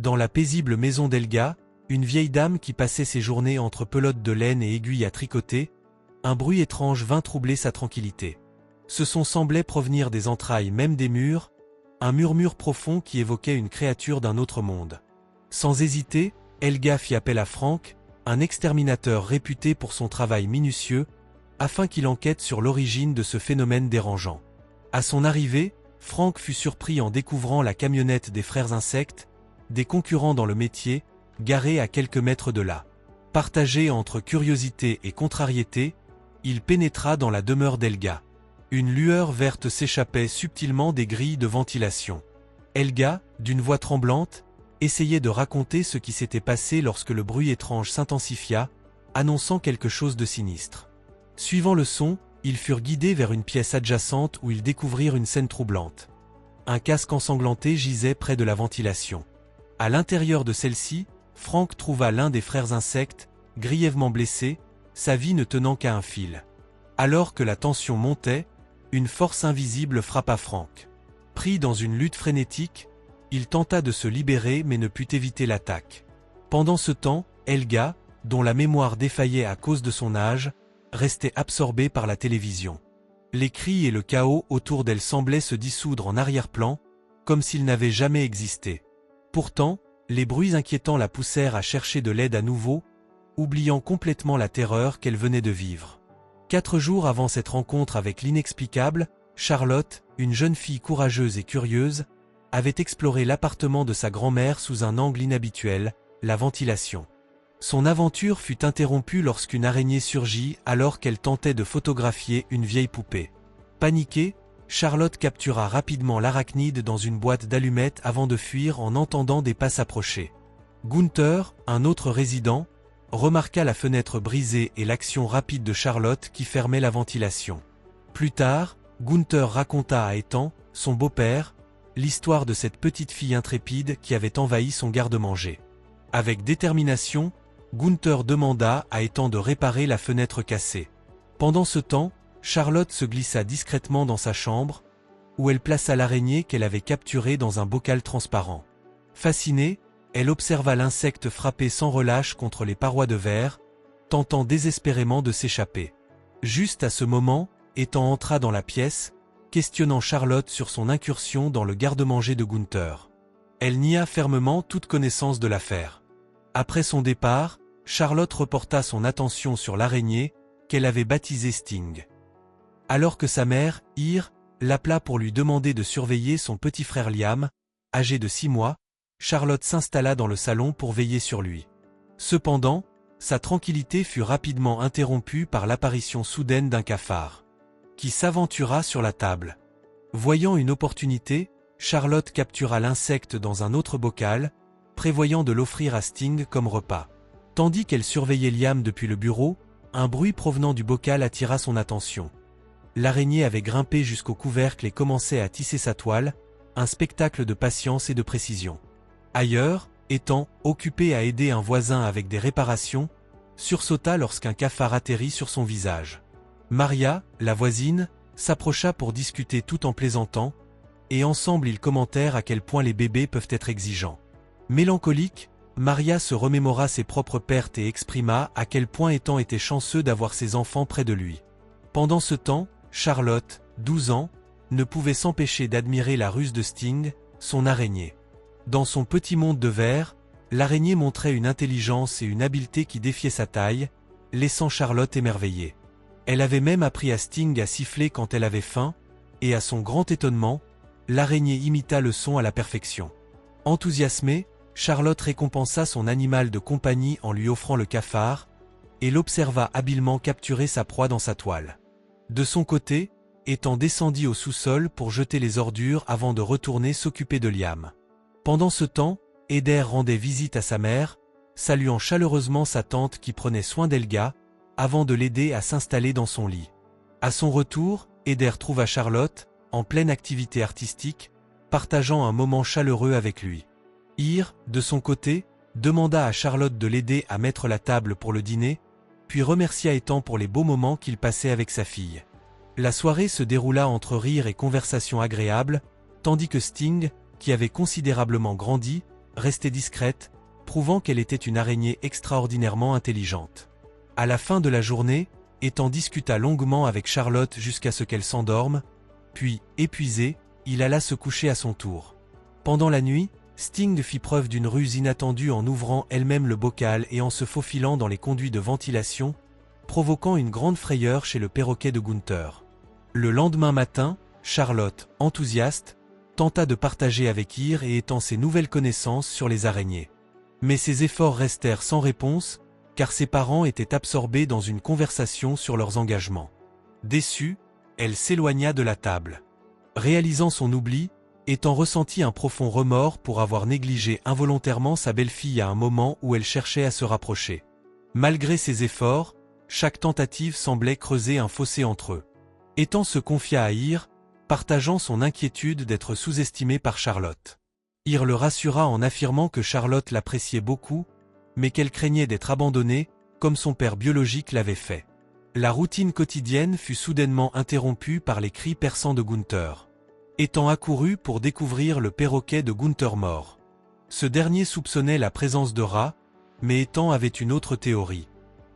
Dans la paisible maison d'Helga, une vieille dame qui passait ses journées entre pelotes de laine et aiguilles à tricoter, un bruit étrange vint troubler sa tranquillité. Ce son semblait provenir des entrailles même des murs, un murmure profond qui évoquait une créature d'un autre monde. Sans hésiter, Helga fit appel à Frank, un exterminateur réputé pour son travail minutieux, afin qu'il enquête sur l'origine de ce phénomène dérangeant. À son arrivée, Frank fut surpris en découvrant la camionnette des frères insectes, des concurrents dans le métier, garée à quelques mètres de là. Partagé entre curiosité et contrariété, il pénétra dans la demeure d'Helga. Une lueur verte s'échappait subtilement des grilles de ventilation. Helga, d'une voix tremblante, essayait de raconter ce qui s'était passé lorsque le bruit étrange s'intensifia, annonçant quelque chose de sinistre. Suivant le son, ils furent guidés vers une pièce adjacente où ils découvrirent une scène troublante. Un casque ensanglanté gisait près de la ventilation. À l'intérieur de celle-ci, Frank trouva l'un des frères insectes, grièvement blessé, sa vie ne tenant qu'à un fil. Alors que la tension montait, une force invisible frappa Frank. Pris dans une lutte frénétique, il tenta de se libérer mais ne put éviter l'attaque. Pendant ce temps, Helga, dont la mémoire défaillait à cause de son âge, restait absorbée par la télévision. Les cris et le chaos autour d'elle semblaient se dissoudre en arrière-plan, comme s'ils n'avaient jamais existé. Pourtant, les bruits inquiétants la poussèrent à chercher de l'aide à nouveau, oubliant complètement la terreur qu'elle venait de vivre. 4 jours avant cette rencontre avec l'inexplicable, Charlotte, une jeune fille courageuse et curieuse, avait exploré l'appartement de sa grand-mère sous un angle inhabituel, la ventilation. Son aventure fut interrompue lorsqu'une araignée surgit alors qu'elle tentait de photographier une vieille poupée. Paniquée, Charlotte captura rapidement l'arachnide dans une boîte d'allumettes avant de fuir en entendant des pas s'approcher. Gunther, un autre résident, remarqua la fenêtre brisée et l'action rapide de Charlotte qui fermait la ventilation. Plus tard, Gunther raconta à Ethan, son beau-père, l'histoire de cette petite fille intrépide qui avait envahi son garde-manger. Avec détermination, Gunther demanda à Ethan de réparer la fenêtre cassée. Pendant ce temps, Charlotte se glissa discrètement dans sa chambre, où elle plaça l'araignée qu'elle avait capturée dans un bocal transparent. Fascinée, elle observa l'insecte frapper sans relâche contre les parois de verre, tentant désespérément de s'échapper. Juste à ce moment, Ethan entra dans la pièce, questionnant Charlotte sur son incursion dans le garde-manger de Gunther. Elle nia fermement toute connaissance de l'affaire. Après son départ, Charlotte reporta son attention sur l'araignée, qu'elle avait baptisée Sting. Alors que sa mère, Ir, l'appela pour lui demander de surveiller son petit frère Liam, âgé de 6 mois, Charlotte s'installa dans le salon pour veiller sur lui. Cependant, sa tranquillité fut rapidement interrompue par l'apparition soudaine d'un cafard, qui s'aventura sur la table. Voyant une opportunité, Charlotte captura l'insecte dans un autre bocal, prévoyant de l'offrir à Sting comme repas. Tandis qu'elle surveillait Liam depuis le bureau, un bruit provenant du bocal attira son attention. L'araignée avait grimpé jusqu'au couvercle et commençait à tisser sa toile, un spectacle de patience et de précision. Ailleurs, Ethan, occupé à aider un voisin avec des réparations, sursauta lorsqu'un cafard atterrit sur son visage. Maria, la voisine, s'approcha pour discuter tout en plaisantant, et ensemble ils commentèrent à quel point les bébés peuvent être exigeants. Mélancolique, Maria se remémora ses propres pertes et exprima à quel point Ethan était chanceux d'avoir ses enfants près de lui. Pendant ce temps, Charlotte, 12 ans, ne pouvait s'empêcher d'admirer la ruse de Sting, son araignée. Dans son petit monde de verre, l'araignée montrait une intelligence et une habileté qui défiaient sa taille, laissant Charlotte émerveillée. Elle avait même appris à Sting à siffler quand elle avait faim, et à son grand étonnement, l'araignée imita le son à la perfection. Enthousiasmée, Charlotte récompensa son animal de compagnie en lui offrant le cafard, et l'observa habilement capturer sa proie dans sa toile. De son côté, Ethan descendit au sous-sol pour jeter les ordures avant de retourner s'occuper de Liam. Pendant ce temps, Eder rendait visite à sa mère, saluant chaleureusement sa tante qui prenait soin d'Helga, avant de l'aider à s'installer dans son lit. À son retour, Eder trouva Charlotte, en pleine activité artistique, partageant un moment chaleureux avec lui. Ir, de son côté, demanda à Charlotte de l'aider à mettre la table pour le dîner, puis remercia Ethan pour les beaux moments qu'il passait avec sa fille. La soirée se déroula entre rires et conversations agréables, tandis que Sting, qui avait considérablement grandi, restait discrète, prouvant qu'elle était une araignée extraordinairement intelligente. À la fin de la journée, Ethan discuta longuement avec Charlotte jusqu'à ce qu'elle s'endorme, puis, épuisé, il alla se coucher à son tour. Pendant la nuit, Sting fit preuve d'une ruse inattendue en ouvrant elle-même le bocal et en se faufilant dans les conduits de ventilation, provoquant une grande frayeur chez le perroquet de Gunther. Le lendemain matin, Charlotte, enthousiaste, tenta de partager avec Ir et Ethan ses nouvelles connaissances sur les araignées. Mais ses efforts restèrent sans réponse, car ses parents étaient absorbés dans une conversation sur leurs engagements. Déçue, elle s'éloigna de la table. Réalisant son oubli, Ethan ressentit un profond remords pour avoir négligé involontairement sa belle-fille à un moment où elle cherchait à se rapprocher. Malgré ses efforts, chaque tentative semblait creuser un fossé entre eux. Ethan se confia à Ir, partageant son inquiétude d'être sous-estimé par Charlotte. Ir le rassura en affirmant que Charlotte l'appréciait beaucoup, mais qu'elle craignait d'être abandonnée, comme son père biologique l'avait fait. La routine quotidienne fut soudainement interrompue par les cris perçants de Gunther. Ethan accourut pour découvrir le perroquet de Gunther mort. Ce dernier soupçonnait la présence de rats, mais Ethan avait une autre théorie.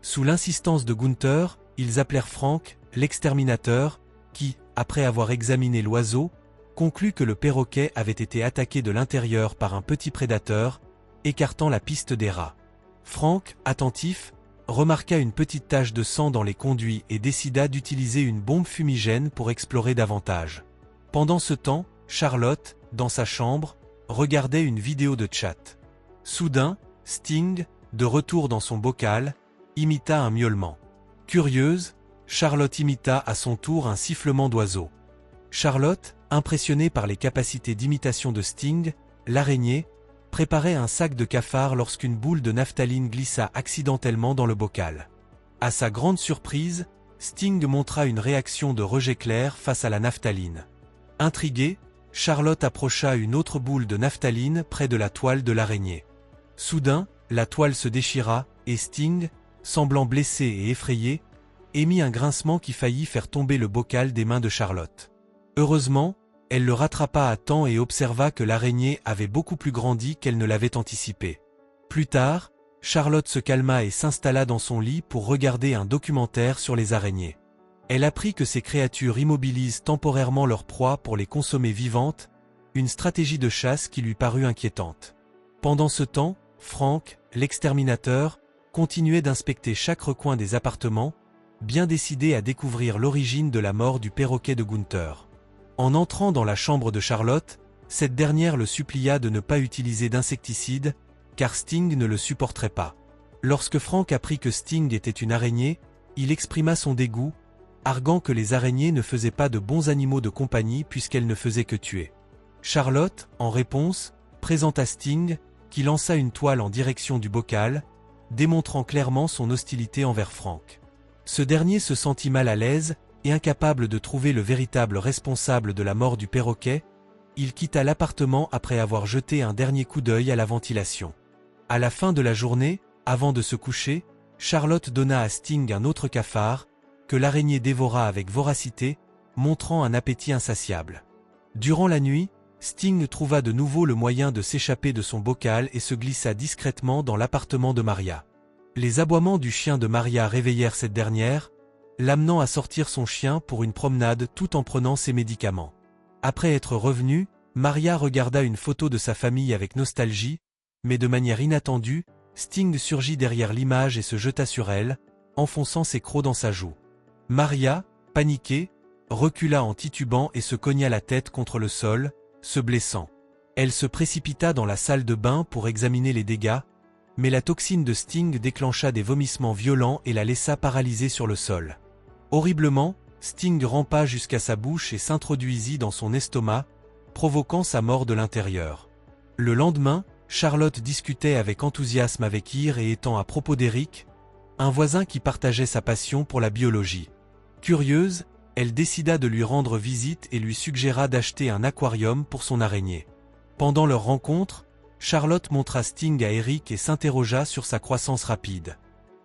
Sous l'insistance de Gunther, ils appelèrent Frank, l'exterminateur, qui, après avoir examiné l'oiseau, conclut que le perroquet avait été attaqué de l'intérieur par un petit prédateur, écartant la piste des rats. Frank, attentif, remarqua une petite tache de sang dans les conduits et décida d'utiliser une bombe fumigène pour explorer davantage. Pendant ce temps, Charlotte, dans sa chambre, regardait une vidéo de chat. Soudain, Sting, de retour dans son bocal, imita un miaulement. Curieuse, Charlotte imita à son tour un sifflement d'oiseau. Charlotte, impressionnée par les capacités d'imitation de Sting, l'araignée, préparait un sac de cafard lorsqu'une boule de naphtaline glissa accidentellement dans le bocal. À sa grande surprise, Sting montra une réaction de rejet clair face à la naphtaline. Intriguée, Charlotte approcha une autre boule de naphtaline près de la toile de l'araignée. Soudain, la toile se déchira, et Sting, semblant blessé et effrayé, émit un grincement qui faillit faire tomber le bocal des mains de Charlotte. Heureusement, elle le rattrapa à temps et observa que l'araignée avait beaucoup plus grandi qu'elle ne l'avait anticipé. Plus tard, Charlotte se calma et s'installa dans son lit pour regarder un documentaire sur les araignées. Elle apprit que ces créatures immobilisent temporairement leur proie pour les consommer vivantes, une stratégie de chasse qui lui parut inquiétante. Pendant ce temps, Frank, l'exterminateur, continuait d'inspecter chaque recoin des appartements, bien décidé à découvrir l'origine de la mort du perroquet de Gunther. En entrant dans la chambre de Charlotte, cette dernière le supplia de ne pas utiliser d'insecticide, car Sting ne le supporterait pas. Lorsque Frank apprit que Sting était une araignée, il exprima son dégoût, arguant que les araignées ne faisaient pas de bons animaux de compagnie puisqu'elles ne faisaient que tuer. Charlotte, en réponse, présenta Sting, qui lança une toile en direction du bocal, démontrant clairement son hostilité envers Frank. Ce dernier se sentit mal à l'aise, et incapable de trouver le véritable responsable de la mort du perroquet, il quitta l'appartement après avoir jeté un dernier coup d'œil à la ventilation. À la fin de la journée, avant de se coucher, Charlotte donna à Sting un autre cafard, que l'araignée dévora avec voracité, montrant un appétit insatiable. Durant la nuit, Sting trouva de nouveau le moyen de s'échapper de son bocal et se glissa discrètement dans l'appartement de Maria. Les aboiements du chien de Maria réveillèrent cette dernière, l'amenant à sortir son chien pour une promenade tout en prenant ses médicaments. Après être revenue, Maria regarda une photo de sa famille avec nostalgie, mais de manière inattendue, Sting surgit derrière l'image et se jeta sur elle, enfonçant ses crocs dans sa joue. Maria, paniquée, recula en titubant et se cogna la tête contre le sol, se blessant. Elle se précipita dans la salle de bain pour examiner les dégâts, mais la toxine de Sting déclencha des vomissements violents et la laissa paralysée sur le sol. Horriblement, Sting rampa jusqu'à sa bouche et s'introduisit dans son estomac, provoquant sa mort de l'intérieur. Le lendemain, Charlotte discutait avec enthousiasme avec Ir et Ethan à propos d'Eric, un voisin qui partageait sa passion pour la biologie. Curieuse, elle décida de lui rendre visite et lui suggéra d'acheter un aquarium pour son araignée. Pendant leur rencontre, Charlotte montra Sting à Eric et s'interrogea sur sa croissance rapide.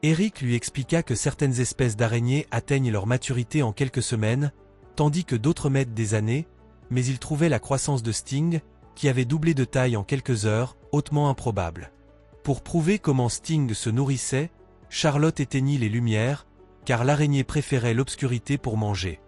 Eric lui expliqua que certaines espèces d'araignées atteignent leur maturité en quelques semaines, tandis que d'autres mettent des années, mais il trouvait la croissance de Sting, qui avait doublé de taille en quelques heures, hautement improbable. Pour prouver comment Sting se nourrissait, Charlotte éteignit les lumières, car l'araignée préférait l'obscurité pour manger.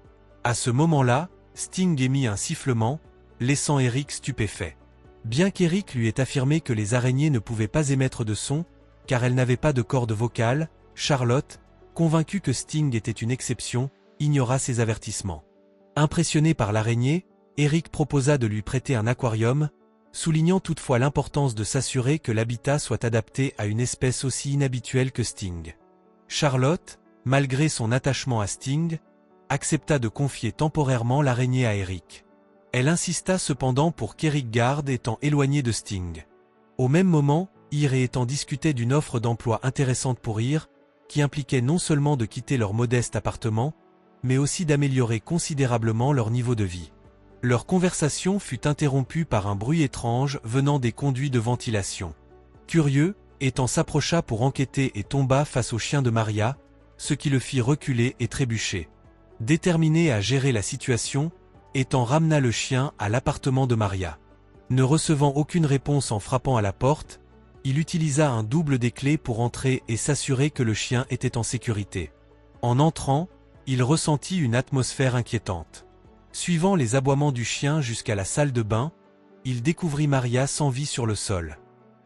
À ce moment-là, Sting émit un sifflement, laissant Eric stupéfait. Bien qu'Eric lui ait affirmé que les araignées ne pouvaient pas émettre de son, car elles n'avaient pas de corde vocale, Charlotte, convaincue que Sting était une exception, ignora ses avertissements. Impressionné par l'araignée, Eric proposa de lui prêter un aquarium, soulignant toutefois l'importance de s'assurer que l'habitat soit adapté à une espèce aussi inhabituelle que Sting. Charlotte, malgré son attachement à Sting, accepta de confier temporairement l'araignée à Eric. Elle insista cependant pour qu'Eric garde étant éloigné de Sting. Au même moment, Ir et Ethan discutaient d'une offre d'emploi intéressante pour Ir, qui impliquait non seulement de quitter leur modeste appartement, mais aussi d'améliorer considérablement leur niveau de vie. Leur conversation fut interrompue par un bruit étrange venant des conduits de ventilation. Curieux, Ethan s'approcha pour enquêter et tomba face au chien de Maria, ce qui le fit reculer et trébucher. Déterminé à gérer la situation, Ethan ramena le chien à l'appartement de Maria. Ne recevant aucune réponse en frappant à la porte, il utilisa un double des clés pour entrer et s'assurer que le chien était en sécurité. En entrant, il ressentit une atmosphère inquiétante. Suivant les aboiements du chien jusqu'à la salle de bain, il découvrit Maria sans vie sur le sol.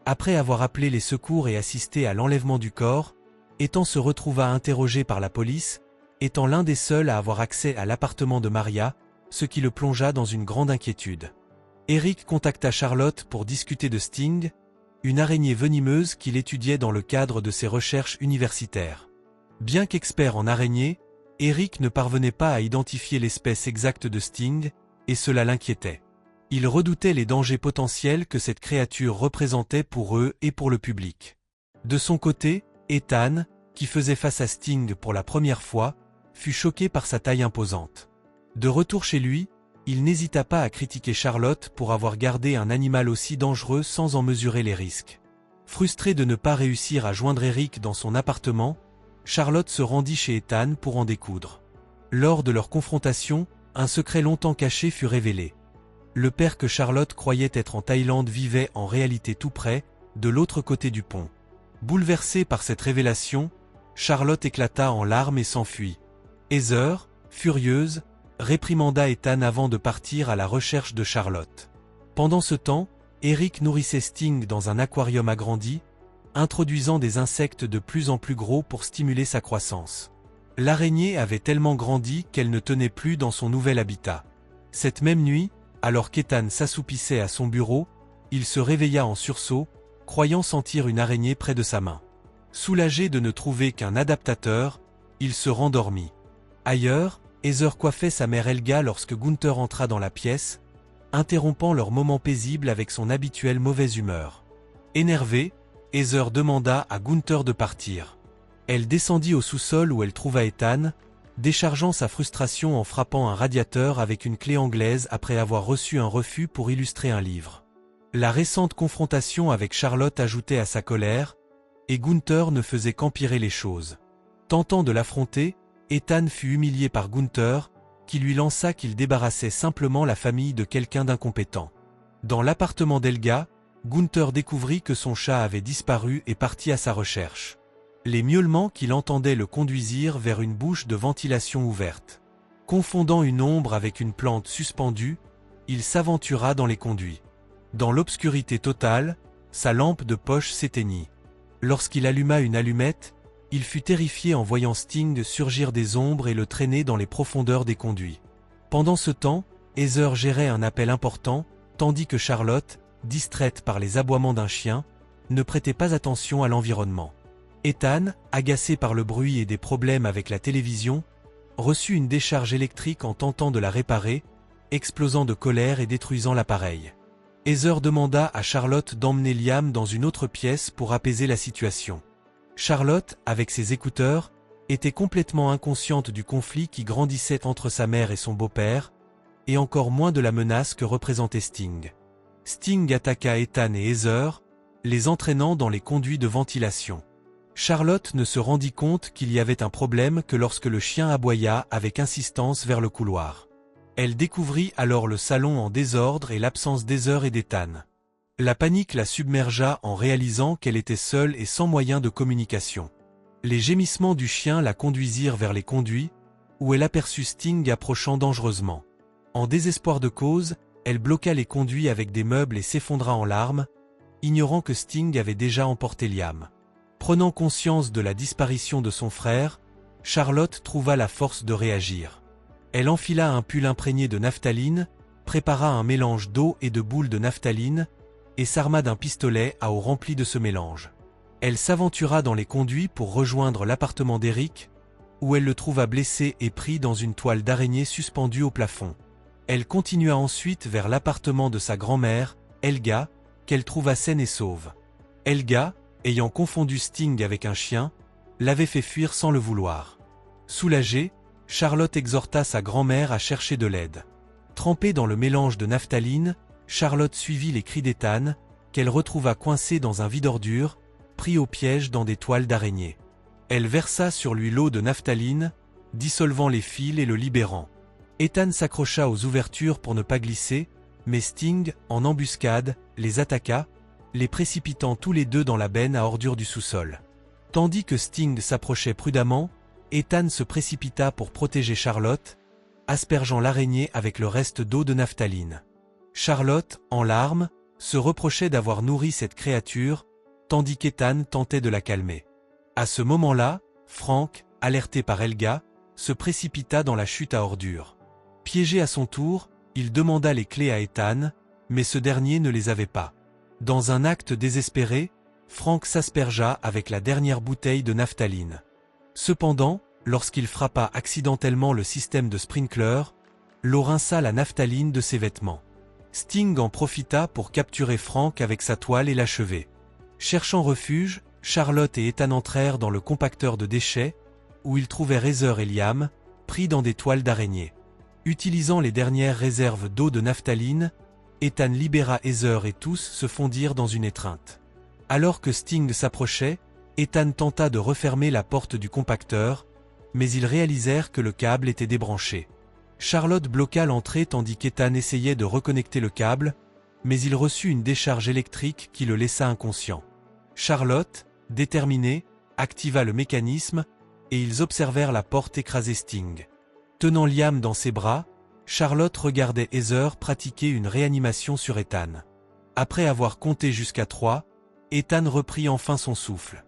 Après avoir appelé les secours et assisté à l'enlèvement du corps, Ethan se retrouva interrogé par la police, étant l'un des seuls à avoir accès à l'appartement de Maria, ce qui le plongea dans une grande inquiétude. Eric contacta Charlotte pour discuter de Sting, une araignée venimeuse qu'il étudiait dans le cadre de ses recherches universitaires. Bien qu'expert en araignées, Eric ne parvenait pas à identifier l'espèce exacte de Sting, et cela l'inquiétait. Il redoutait les dangers potentiels que cette créature représentait pour eux et pour le public. De son côté, Ethan, qui faisait face à Sting pour la première fois, fut choqué par sa taille imposante. De retour chez lui, il n'hésita pas à critiquer Charlotte pour avoir gardé un animal aussi dangereux sans en mesurer les risques. Frustrée de ne pas réussir à joindre Eric dans son appartement, Charlotte se rendit chez Ethan pour en découdre. Lors de leur confrontation, un secret longtemps caché fut révélé. Le père que Charlotte croyait être en Thaïlande vivait en réalité tout près, de l'autre côté du pont. Bouleversée par cette révélation, Charlotte éclata en larmes et s'enfuit. Heather, furieuse, réprimanda Ethan avant de partir à la recherche de Charlotte. Pendant ce temps, Eric nourrissait Sting dans un aquarium agrandi, introduisant des insectes de plus en plus gros pour stimuler sa croissance. L'araignée avait tellement grandi qu'elle ne tenait plus dans son nouvel habitat. Cette même nuit, alors qu'Ethan s'assoupissait à son bureau, il se réveilla en sursaut, croyant sentir une araignée près de sa main. Soulagé de ne trouver qu'un adaptateur, il se rendormit. Ailleurs, Heather coiffait sa mère Helga lorsque Gunther entra dans la pièce, interrompant leur moment paisible avec son habituelle mauvaise humeur. Énervée, Heather demanda à Gunther de partir. Elle descendit au sous-sol où elle trouva Ethan, déchargeant sa frustration en frappant un radiateur avec une clé anglaise après avoir reçu un refus pour illustrer un livre. La récente confrontation avec Charlotte ajoutait à sa colère, et Gunther ne faisait qu'empirer les choses. Tentant de l'affronter, Ethan fut humilié par Gunther, qui lui lança qu'il débarrassait simplement la famille de quelqu'un d'incompétent. Dans l'appartement d'Helga, Gunther découvrit que son chat avait disparu et partit à sa recherche. Les miaulements qu'il entendait le conduisirent vers une bouche de ventilation ouverte. Confondant une ombre avec une plante suspendue, il s'aventura dans les conduits. Dans l'obscurité totale, sa lampe de poche s'éteignit. Lorsqu'il alluma une allumette, il fut terrifié en voyant Sting surgir des ombres et le traîner dans les profondeurs des conduits. Pendant ce temps, Heather gérait un appel important, tandis que Charlotte, distraite par les aboiements d'un chien, ne prêtait pas attention à l'environnement. Ethan, agacé par le bruit et des problèmes avec la télévision, reçut une décharge électrique en tentant de la réparer, explosant de colère et détruisant l'appareil. Heather demanda à Charlotte d'emmener Liam dans une autre pièce pour apaiser la situation. Charlotte, avec ses écouteurs, était complètement inconsciente du conflit qui grandissait entre sa mère et son beau-père, et encore moins de la menace que représentait Sting. Sting attaqua Ethan et Heather, les entraînant dans les conduits de ventilation. Charlotte ne se rendit compte qu'il y avait un problème que lorsque le chien aboya avec insistance vers le couloir. Elle découvrit alors le salon en désordre et l'absence d'Heather et d'Ethan. La panique la submergea en réalisant qu'elle était seule et sans moyen de communication. Les gémissements du chien la conduisirent vers les conduits, où elle aperçut Sting approchant dangereusement. En désespoir de cause, elle bloqua les conduits avec des meubles et s'effondra en larmes, ignorant que Sting avait déjà emporté Liam. Prenant conscience de la disparition de son frère, Charlotte trouva la force de réagir. Elle enfila un pull imprégné de naphtaline, prépara un mélange d'eau et de boules de naphtaline, et s'arma d'un pistolet à eau rempli de ce mélange. Elle s'aventura dans les conduits pour rejoindre l'appartement d'Eric, où elle le trouva blessé et pris dans une toile d'araignée suspendue au plafond. Elle continua ensuite vers l'appartement de sa grand-mère, Helga, qu'elle trouva saine et sauve. Helga, ayant confondu Sting avec un chien, l'avait fait fuir sans le vouloir. Soulagée, Charlotte exhorta sa grand-mère à chercher de l'aide. Trempée dans le mélange de naphtaline, Charlotte suivit les cris d'Ethan, qu'elle retrouva coincé dans un vide-ordures, pris au piège dans des toiles d'araignée. Elle versa sur lui l'eau de naphtaline, dissolvant les fils et le libérant. Ethan s'accrocha aux ouvertures pour ne pas glisser, mais Sting, en embuscade, les attaqua, les précipitant tous les deux dans la benne à ordures du sous-sol. Tandis que Sting s'approchait prudemment, Ethan se précipita pour protéger Charlotte, aspergeant l'araignée avec le reste d'eau de naphtaline. Charlotte, en larmes, se reprochait d'avoir nourri cette créature, tandis qu'Ethan tentait de la calmer. À ce moment-là, Frank, alerté par Helga, se précipita dans la chute à ordures. Piégé à son tour, il demanda les clés à Ethan, mais ce dernier ne les avait pas. Dans un acte désespéré, Frank s'aspergea avec la dernière bouteille de naphtaline. Cependant, lorsqu'il frappa accidentellement le système de sprinkler, l'eau rinça la naphtaline de ses vêtements. Sting en profita pour capturer Frank avec sa toile et l'achever. Cherchant refuge, Charlotte et Ethan entrèrent dans le compacteur de déchets, où ils trouvèrent Heather et Liam, pris dans des toiles d'araignée. Utilisant les dernières réserves d'eau de naphtaline, Ethan libéra Heather et tous se fondirent dans une étreinte. Alors que Sting s'approchait, Ethan tenta de refermer la porte du compacteur, mais ils réalisèrent que le câble était débranché. Charlotte bloqua l'entrée tandis qu'Ethan essayait de reconnecter le câble, mais il reçut une décharge électrique qui le laissa inconscient. Charlotte, déterminée, activa le mécanisme, et ils observèrent la porte écraser Sting. Tenant Liam dans ses bras, Charlotte regardait Heather pratiquer une réanimation sur Ethan. Après avoir compté jusqu'à 3, Ethan reprit enfin son souffle.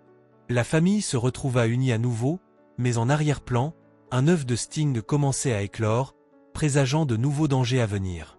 La famille se retrouva unie à nouveau, mais en arrière-plan, un œuf de Sting commençait à éclore, présageant de nouveaux dangers à venir.